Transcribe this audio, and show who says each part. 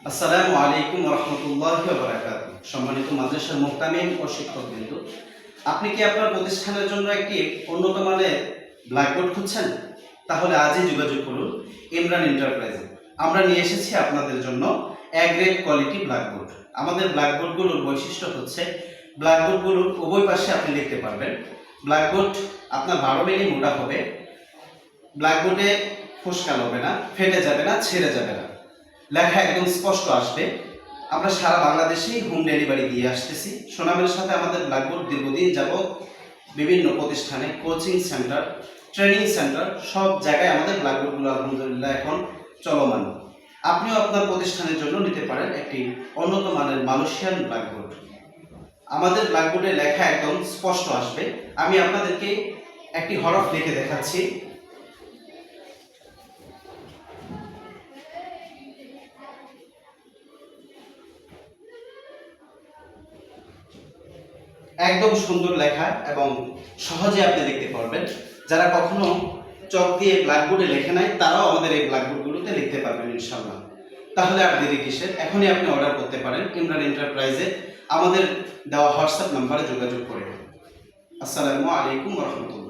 Speaker 1: আসসালামু আলাইকুম রহমতুল্লাহি ওয়া বারাকাতুহু। সম্মানিত মাদ্রাসার মুহতামিম ও শিক্ষকবৃন্দ, আপনি কি আপনার প্রতিষ্ঠানের জন্য একটি উন্নত মানের ব্ল্যাকবোর্ড খুঁজছেন? তাহলে আজই যোগাযোগ করুন ইমরান এন্টারপ্রাইজে। আমরা নিয়ে এসেছি আপনাদের জন্য এ গ্রেড কোয়ালিটি ব্ল্যাকবোর্ড। আমাদের ব্ল্যাকবোর্ডগুলোর বৈশিষ্ট্য হচ্ছে ব্ল্যাকবোর্ডগুলোর উভয় পাশে আপনি লিখতে পারবেন। ব্ল্যাকবোর্ড আপনার 12 মিলি মোটা হবে। ব্ল্যাকবোর্ডে ফোসকা হবে না, ফেটে যাবে না, ছেড়ে যাবে না, লেখা একদম স্পষ্ট আসবে। আমরা সারা বাংলাদেশেই হোম ডেলিভারি দিয়ে আসতেছি। সুনামের সাথে আমাদের ব্ল্যাকবোর্ড দীর্ঘদিন যাবৎ বিভিন্ন প্রতিষ্ঠানে, কোচিং সেন্টার, ট্রেনিং সেন্টার, সব জায়গায় আমাদের ব্ল্যাকবোর্ডগুলো আলহামদুলিল্লাহ এখন চলমান। আপনিও আপনার প্রতিষ্ঠানের জন্য নিতে পারেন একটি উন্নত মানের মালয়েশিয়ান ব্ল্যাকবোর্ড। আমাদের ব্ল্যাকবোর্ডে লেখা একদম স্পষ্ট আসবে। আমি আপনাদেরকে একটি হরফ লিখে দেখাচ্ছি। একদম সুন্দর লেখা এবং সহজে আপনি লিখতে পারবেন। যারা কখনো চক দিয়ে ব্ল্যাকবোর্ডে লেখে নাই, তারাও আমাদের এই ব্ল্যাকবোর্ডগুলোতে লিখতে পারবেন ইনশাআল্লাহ। তাহলে আর দেরি কিসের? এখনই আপনি অর্ডার করতে পারেন ইমরান এন্টারপ্রাইজে আমাদের দেওয়া হোয়াটসঅ্যাপ নাম্বারে যোগাযোগ করে। আসসালামু আলাইকুম ওয়া রাহমাতুল্লাহ।